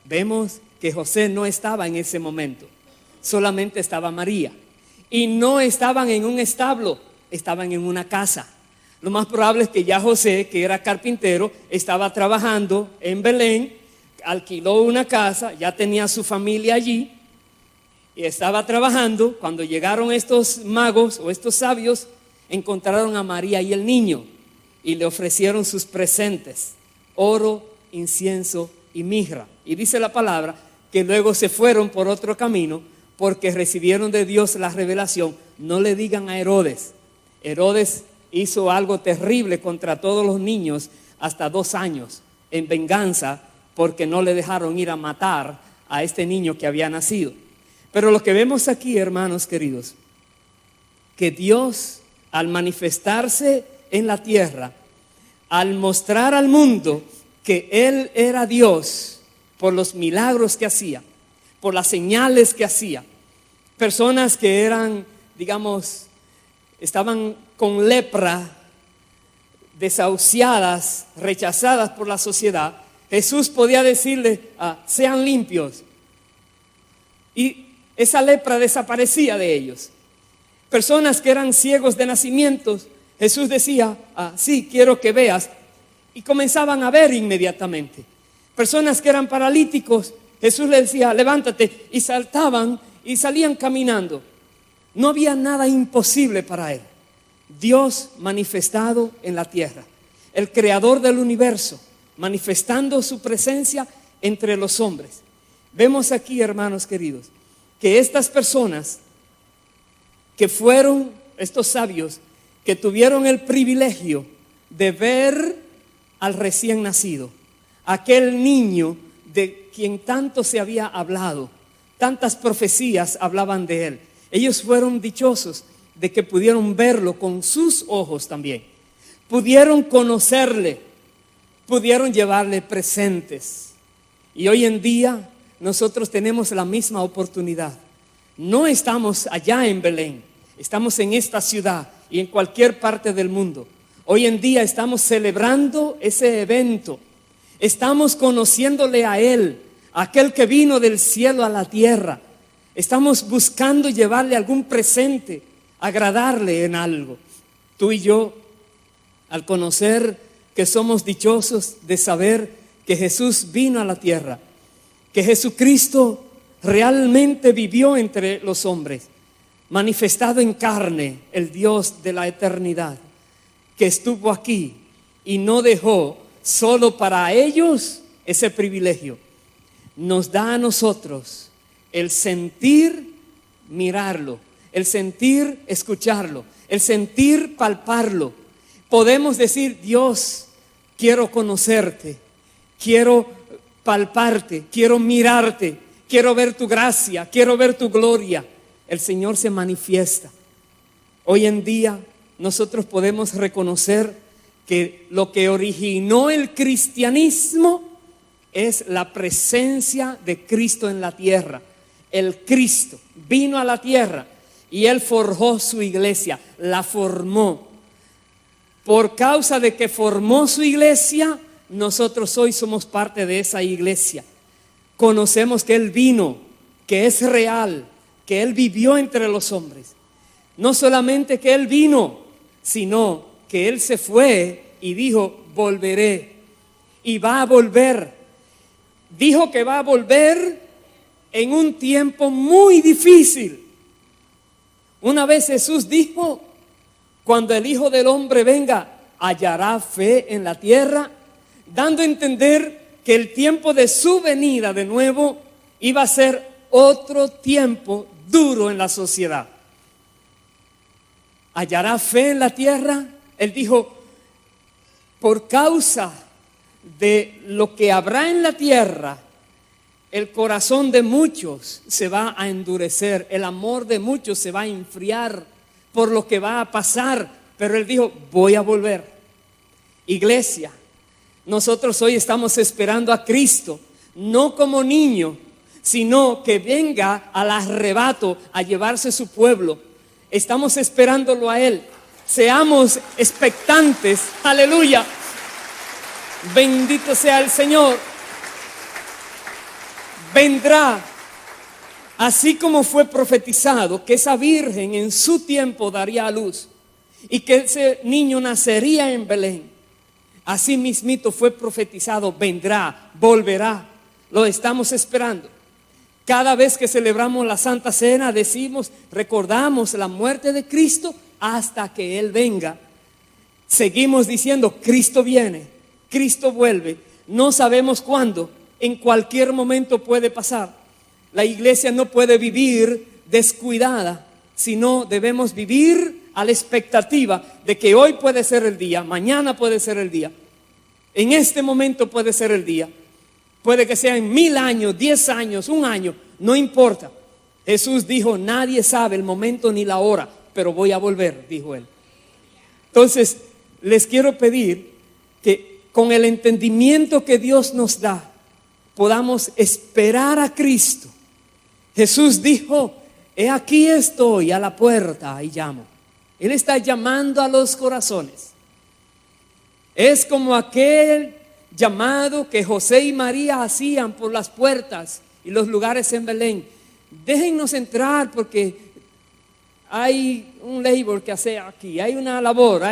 S1: Vemos que José no estaba en ese momento, solamente estaba María. Y no estaban en un establo, estaban en una casa. Lo más probable es que ya José, que era carpintero, estaba trabajando en Belén, alquiló una casa, ya tenía su familia allí, y estaba trabajando. Cuando llegaron estos magos o estos sabios, encontraron a María y el niño y le ofrecieron sus presentes, oro, incienso y mirra. Y dice la palabra que luego se fueron por otro camino porque recibieron de Dios la revelación. No le digan a Herodes. Herodes hizo algo terrible contra todos los niños hasta 2 años en venganza porque no le dejaron ir a matar a este niño que había nacido. Pero lo que vemos aquí, hermanos queridos, que Dios, al manifestarse en la tierra, al mostrar al mundo que Él era Dios por los milagros que hacía, por las señales que hacía, personas que eran, digamos, estaban con lepra, desahuciadas, rechazadas por la sociedad, Jesús podía decirle, sean limpios, y esa lepra desaparecía de ellos. Personas que eran ciegos de nacimiento, Jesús decía, sí, quiero que veas, y comenzaban a ver inmediatamente. Personas que eran paralíticos, Jesús les decía, levántate, y saltaban y salían caminando. No había nada imposible para Él. Dios manifestado en la tierra, el creador del universo, manifestando su presencia entre los hombres. Vemos aquí, hermanos queridos, que estas personas que fueron estos sabios, que tuvieron el privilegio de ver al recién nacido, aquel niño de quien tanto se había hablado, tantas profecías hablaban de él. Ellos fueron dichosos de que pudieron verlo con sus ojos también, pudieron conocerle, pudieron llevarle presentes. Y hoy en día nosotros tenemos la misma oportunidad. No estamos allá en Belén, estamos en esta ciudad y en cualquier parte del mundo. Hoy en día estamos celebrando ese evento, estamos conociéndole a Él, aquel que vino del cielo a la tierra. Estamos buscando llevarle algún presente, agradarle en algo. Tú y yo, al conocer que somos dichosos de saber que Jesús vino a la tierra, que Jesucristo realmente vivió entre los hombres, manifestado en carne, el Dios de la eternidad, que estuvo aquí y no dejó solo para ellos ese privilegio, nos da a nosotros el sentir mirarlo, el sentir escucharlo, el sentir palparlo. Podemos decir, Dios, quiero conocerte, quiero palparte, quiero mirarte, quiero ver tu gracia, quiero ver tu gloria. El Señor se manifiesta. Hoy en día nosotros podemos reconocer que lo que originó el cristianismo es la presencia de Cristo en la tierra. El Cristo vino a la tierra y Él forjó su iglesia, la formó. Por causa de que formó su iglesia, nosotros hoy somos parte de esa iglesia. Conocemos que Él vino, que es real, que Él vivió entre los hombres. No solamente que Él vino, sino que Él se fue y dijo, volveré. Y va a volver. Dijo que va a volver en un tiempo muy difícil. Una vez Jesús dijo, cuando el Hijo del Hombre venga, hallará fe en la tierra, dando a entender que el tiempo de su venida de nuevo iba a ser otro tiempo duro en la sociedad. ¿Hallará fe en la tierra? Él dijo, por causa de lo que habrá en la tierra, el corazón de muchos se va a endurecer, el amor de muchos se va a enfriar por lo que va a pasar. Pero Él dijo, voy a volver. Iglesia, nosotros hoy estamos esperando a Cristo, no como niño, sino que venga al arrebato a llevarse su pueblo. Estamos esperándolo a Él. Seamos expectantes. Aleluya. Bendito sea el Señor. Vendrá, así como fue profetizado, que esa virgen en su tiempo daría a luz y que ese niño nacería en Belén. Así mismito fue profetizado, vendrá, volverá. Lo estamos esperando. Cada vez que celebramos la Santa Cena decimos, recordamos la muerte de Cristo hasta que Él venga. Seguimos diciendo, Cristo viene, Cristo vuelve. No sabemos cuándo, en cualquier momento puede pasar. La iglesia no puede vivir descuidada, sino debemos vivir a la expectativa de que hoy puede ser el día, mañana puede ser el día, en este momento puede ser el día. Puede que sea en 1000 años, 10 años, 1 año, no importa. Jesús dijo, nadie sabe el momento ni la hora, pero voy a volver, dijo Él. Entonces, les quiero pedir que con el entendimiento que Dios nos da, podamos esperar a Cristo. Jesús dijo, he aquí estoy a la puerta y llamo. Él está llamando a los corazones. Es como aquel llamado que José y María hacían por las puertas y los lugares en Belén. Déjennos entrar porque hay un labor que hacer aquí, hay una labor,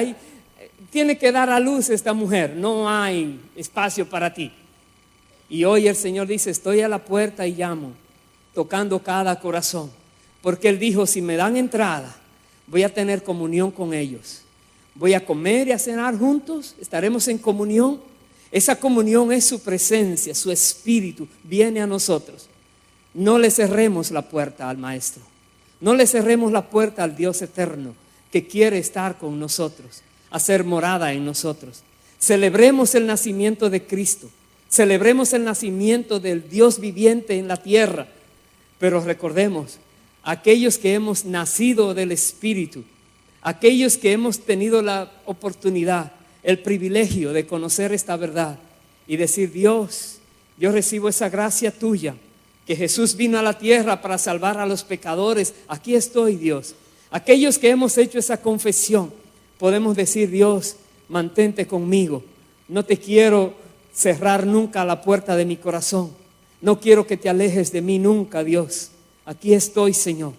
S1: tiene que dar a luz esta mujer, no hay espacio para ti. Y hoy el Señor dice, estoy a la puerta y llamo, tocando cada corazón, porque Él dijo, si me dan entrada, voy a tener comunión con ellos. Voy a comer y a cenar juntos, estaremos en comunión. Esa comunión es su presencia, su espíritu viene a nosotros. No le cerremos la puerta al Maestro. No le cerremos la puerta al Dios eterno que quiere estar con nosotros, hacer morada en nosotros. Celebremos el nacimiento de Cristo. Celebremos el nacimiento del Dios viviente en la tierra. Pero recordemos, aquellos que hemos nacido del Espíritu, aquellos que hemos tenido la oportunidad, el privilegio de conocer esta verdad y decir, Dios, yo recibo esa gracia tuya, que Jesús vino a la tierra para salvar a los pecadores. Aquí estoy, Dios. Aquellos que hemos hecho esa confesión, podemos decir, Dios, mantente conmigo. No te quiero cerrar nunca la puerta de mi corazón. No quiero que te alejes de mí nunca, Dios. Aquí estoy, Señor.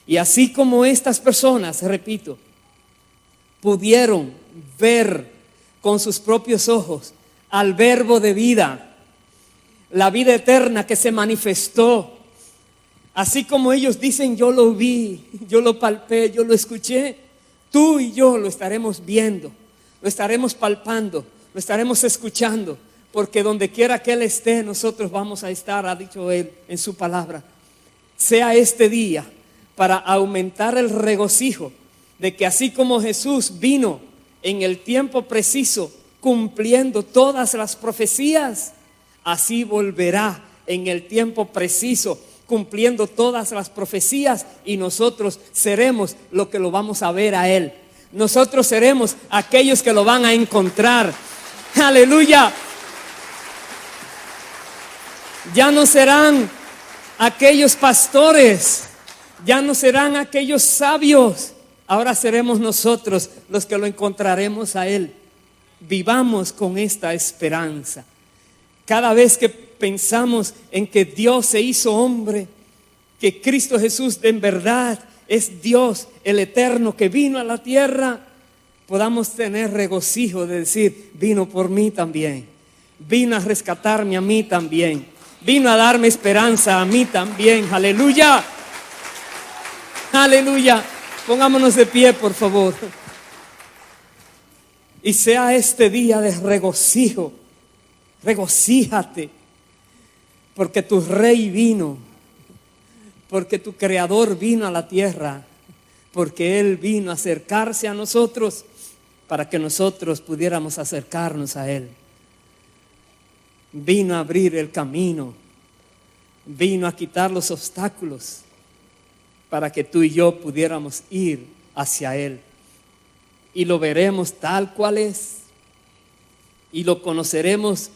S1: Y así como estas personas, repito, pudieron ver con sus propios ojos al Verbo de vida, la vida eterna que se manifestó, así como ellos dicen, yo lo vi, yo lo palpé, yo lo escuché, tú y yo lo estaremos viendo, lo estaremos palpando, lo estaremos escuchando, porque donde quiera que Él esté, nosotros vamos a estar, ha dicho Él en su palabra. Sea este día para aumentar el regocijo de que así como Jesús vino en el tiempo preciso, cumpliendo todas las profecías, así volverá en el tiempo preciso, cumpliendo todas las profecías, y nosotros seremos lo que lo vamos a ver a Él. Nosotros seremos aquellos que lo van a encontrar. Aleluya. Ya no serán aquellos pastores Ya no serán aquellos sabios, ahora seremos nosotros los que lo encontraremos a Él. Vivamos con esta esperanza. Cada vez que pensamos en que Dios se hizo hombre, que Cristo Jesús en verdad es Dios, el eterno que vino a la tierra, podamos tener regocijo de decir, vino por mí también, vino a rescatarme a mí también, vino a darme esperanza a mí también. Aleluya, aleluya. Pongámonos de pie, por favor. Y sea este día de regocijo. Regocíjate, porque tu Rey vino, porque tu Creador vino a la tierra, porque Él vino a acercarse a nosotros para que nosotros pudiéramos acercarnos a Él. Vino a abrir el camino, vino a quitar los obstáculos para que tú y yo pudiéramos ir hacia Él. Y lo veremos tal cual es, y lo conoceremos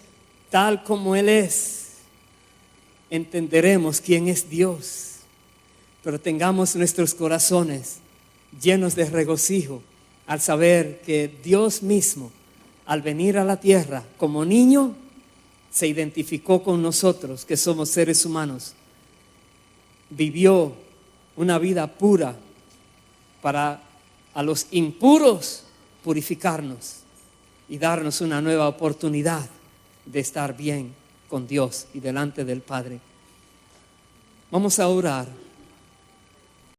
S1: tal como Él es. Entenderemos quién es Dios, pero tengamos nuestros corazones llenos de regocijo al saber que Dios mismo, al venir a la tierra como niño, se identificó con nosotros que somos seres humanos. Vivió una vida pura para a los impuros purificarnos y darnos una nueva oportunidad de estar bien con Dios y delante del Padre. Vamos a orar.